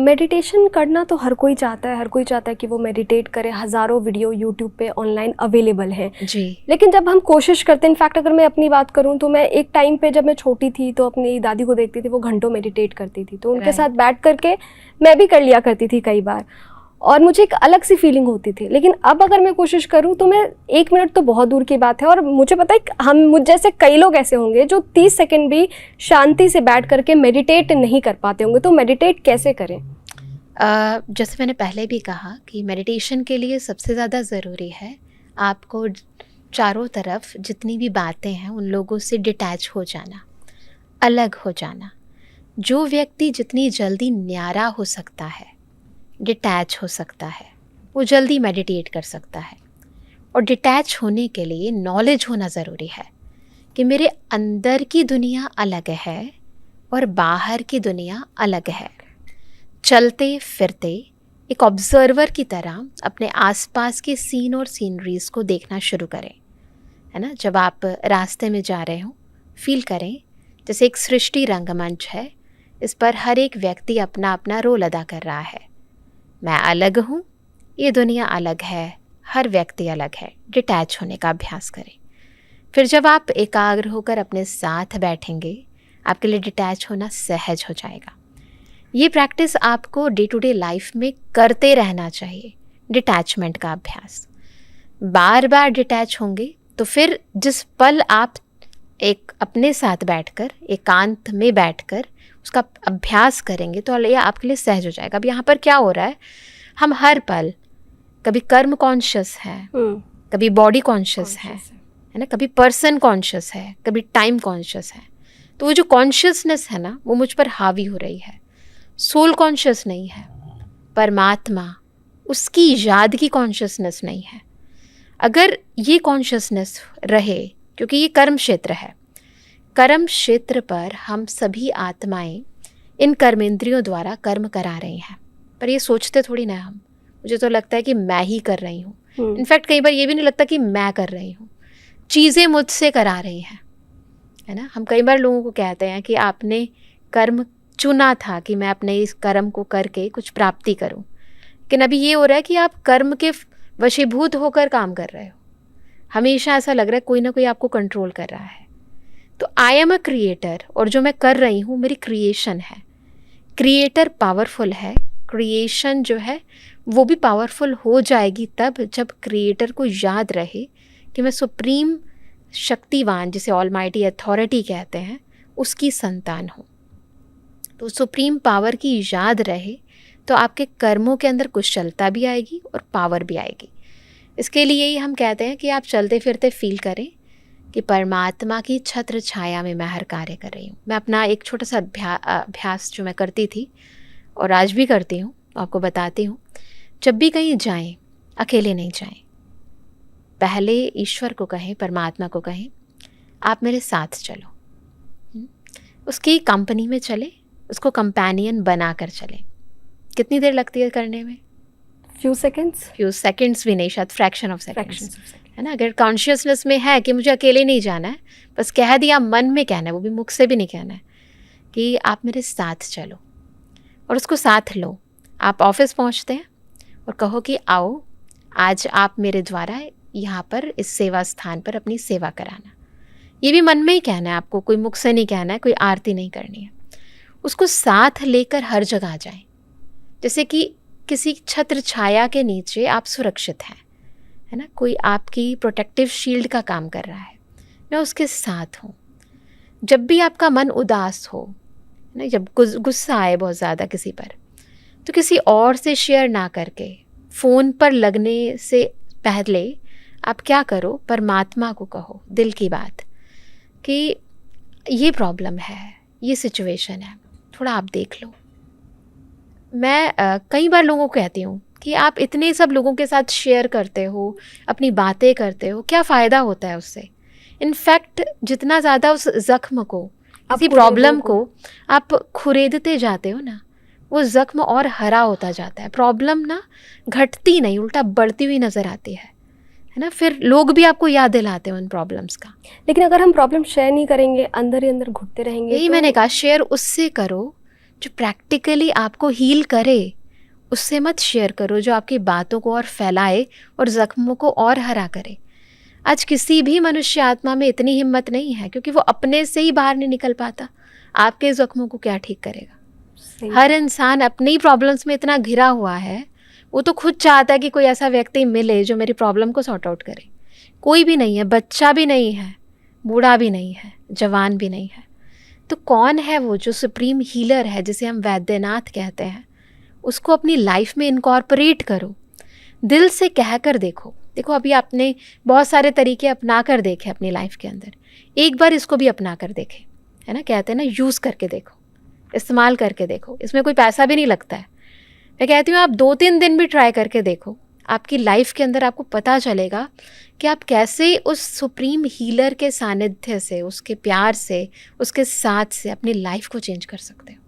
Meditation करना तो हर कोई चाहता है, हर कोई चाहता है कि वो मेडिटेट करे। हज़ारों वीडियो यूट्यूब पे ऑनलाइन अवेलेबल हैं जी। लेकिन जब हम कोशिश करते हैं, इनफैक्ट अगर मैं अपनी बात करूं तो मैं एक टाइम पे जब मैं छोटी थी तो अपनी दादी को देखती थी, वो घंटों मेडिटेट करती थी, तो उनके साथ बैठ करके मैं भी कर लिया करती थी कई बार, और मुझे एक अलग सी फीलिंग होती थी। लेकिन अब अगर मैं कोशिश करूं तो मैं 1 मिनट तो बहुत दूर की बात है, और मुझे पता है मुझ जैसे कई लोग ऐसे होंगे जो 30 सेकंड भी शांति से बैठ करके मेडिटेट नहीं कर पाते होंगे। तो मेडिटेट कैसे करें? जैसे मैंने पहले भी कहा कि मेडिटेशन के लिए सबसे ज़्यादा ज़रूरी है आपको चारों तरफ जितनी भी बातें हैं उन लोगों से डिटैच हो जाना, अलग हो जाना। जो व्यक्ति जितनी जल्दी न्यारा हो सकता है, डिटैच हो सकता है, वो जल्दी मेडिटेट कर सकता है। और डिटैच होने के लिए नॉलेज होना ज़रूरी है कि मेरे अंदर की दुनिया अलग है और बाहर की दुनिया अलग है। चलते फिरते एक ऑब्जर्वर की तरह अपने आसपास के सीन और सीनरीज को देखना शुरू करें, है ना। जब आप रास्ते में जा रहे हो, फील करें जैसे एक सृष्टि रंगमंच है, इस पर हर एक व्यक्ति अपना अपना रोल अदा कर रहा है। मैं अलग हूँ, ये दुनिया अलग है, हर व्यक्ति अलग है। डिटैच होने का अभ्यास करें। फिर जब आप एकाग्र होकर अपने साथ बैठेंगे, आपके लिए डिटैच होना सहज हो जाएगा। ये प्रैक्टिस आपको डे टू डे लाइफ में करते रहना चाहिए, डिटैचमेंट का अभ्यास। बार बार डिटैच होंगे तो फिर जिस पल आप एक अपने साथ बैठकर, एकांत में बैठकर उसका अभ्यास करेंगे तो ये आपके लिए सहज हो जाएगा। अब यहाँ पर क्या हो रहा है, हम हर पल कभी कर्म कॉन्शियस है, कभी बॉडी कॉन्शियस है ना, कभी पर्सन कॉन्शियस है, कभी टाइम कॉन्शियस है। तो वो जो कॉन्शियसनेस है ना, वो मुझ पर हावी हो रही है। सोल कॉन्शियस नहीं है, परमात्मा उसकी याद की कॉन्शियसनेस नहीं है। अगर ये कॉन्शियसनेस रहे, क्योंकि ये कर्म क्षेत्र है, कर्म क्षेत्र पर हम सभी आत्माएं इन कर्मेंद्रियों द्वारा कर्म करा रही हैं, पर ये सोचते थोड़ी ना हम। मुझे तो लगता है कि मैं ही कर रही हूँ। इनफैक्ट कई बार ये भी नहीं लगता कि मैं कर रही हूँ, चीज़ें मुझसे करा रही हैं, है ना। हम कई बार लोगों को कहते हैं कि आपने कर्म चुना था कि मैं अपने इस कर्म को करके कुछ प्राप्ति करूं, लेकिन अभी ये हो रहा है कि आप कर्म के वशीभूत होकर काम कर रहे हो। हमेशा ऐसा लग रहा है कोई ना कोई आपको कंट्रोल कर रहा है। तो आई एम अ क्रिएटर, और जो मैं कर रही हूँ मेरी क्रिएशन है। क्रिएटर पावरफुल है, क्रिएशन जो है वो भी पावरफुल हो जाएगी तब जब क्रिएटर को याद रहे कि मैं सुप्रीम शक्तिवान, जिसे ऑलमाइटी अथॉरिटी कहते हैं, उसकी संतान हूँ। तो सुप्रीम पावर की याद रहे तो आपके कर्मों के अंदर कुशलता भी आएगी और पावर भी आएगी। इसके लिए ही हम कहते हैं कि आप चलते फिरते फील करें कि परमात्मा की छत्र छाया में मैं हर कार्य कर रही हूँ। मैं अपना एक छोटा सा अभ्यास जो मैं करती थी और आज भी करती हूँ, आपको बताती हूँ। जब भी कहीं जाएं, अकेले नहीं जाएं। पहले ईश्वर को कहें, परमात्मा को कहें, आप मेरे साथ चलो। उसकी कंपनी में चले, उसको कंपेनियन बनाकर चले। कितनी देर लगती है करने में? फ्यू सेकेंड्स भी नहीं, शायद फ्रैक्शन ऑफ सेकेंड्स, है ना। अगर कॉन्शियसनेस में है कि मुझे अकेले नहीं जाना है, बस कह दिया, मन में कहना है, वो भी मुख से भी नहीं कहना है, कि आप मेरे साथ चलो और उसको साथ लो। आप ऑफिस पहुंचते हैं और कहो कि आओ, आज आप मेरे द्वारा यहाँ पर इस सेवा स्थान पर अपनी सेवा कराना। ये भी मन में ही कहना है आपको, कोई मुख से नहीं कहना है, कोई आरती नहीं करनी है। उसको साथ लेकर हर जगह जाएं, जैसे कि किसी छत्र छाया के नीचे आप सुरक्षित हैं, है ना। कोई आपकी प्रोटेक्टिव शील्ड का काम कर रहा है, मैं उसके साथ हूँ। जब भी आपका मन उदास हो, ना, जब गुस्सा आए बहुत ज़्यादा किसी पर, तो किसी और से शेयर ना करके फ़ोन पर लगने से पहले आप क्या करो, परमात्मा को कहो दिल की बात कि ये प्रॉब्लम है, ये सिचुएशन है, थोड़ा आप देख लो। मैं कई बार लोगों को कहती हूँ कि आप इतने सब लोगों के साथ शेयर करते हो, अपनी बातें करते हो, क्या फ़ायदा होता है उससे? इनफैक्ट जितना ज़्यादा उस ज़ख्म को, किसी प्रॉब्लम को आप खुरेदते जाते हो ना, वो ज़ख्म और हरा होता जाता है। प्रॉब्लम ना घटती नहीं, उल्टा बढ़ती हुई नज़र आती है ना। फिर लोग भी आपको याद दिलाते हैं उन प्रॉब्लम्स का। लेकिन अगर हम प्रॉब्लम शेयर नहीं करेंगे, अंदर ही अंदर घुटते रहेंगे, यही मैंने कहा, शेयर उससे करो जो प्रैक्टिकली आपको हील करे उससे मत शेयर करो, जो आपकी बातों को और फैलाए और ज़ख्मों को और हरा करे। आज किसी भी मनुष्य आत्मा में इतनी हिम्मत नहीं है, क्योंकि वो अपने से ही बाहर नहीं निकल पाता, आपके ज़ख्मों को क्या ठीक करेगा। हर इंसान अपनी प्रॉब्लम्स में इतना घिरा हुआ है, वो तो खुद चाहता है कि कोई ऐसा व्यक्ति मिले जो मेरी प्रॉब्लम को सॉर्ट आउट करे। कोई भी नहीं है, बच्चा भी नहीं है, बूढ़ा भी नहीं है, जवान भी नहीं है। तो कौन है वो जो सुप्रीम हीलर है, जिसे हम वैद्यनाथ कहते हैं? उसको अपनी लाइफ में इनकॉर्पोरेट करो, दिल से कह कर देखो। देखो अभी आपने बहुत सारे तरीके अपना कर देखे अपनी लाइफ के अंदर, एक बार इसको भी अपना कर देखे, है ना, कहते हैं ना यूज़ करके देखो, इस्तेमाल करके देखो। इसमें कोई पैसा भी नहीं लगता है। मैं कहती हूँ आप 2-3 दिन भी ट्राई करके देखो, आपकी लाइफ के अंदर आपको पता चलेगा कि आप कैसे उस सुप्रीम हीलर के सानिध्य से, उसके प्यार से, उसके साथ से अपनी लाइफ को चेंज कर सकते हो।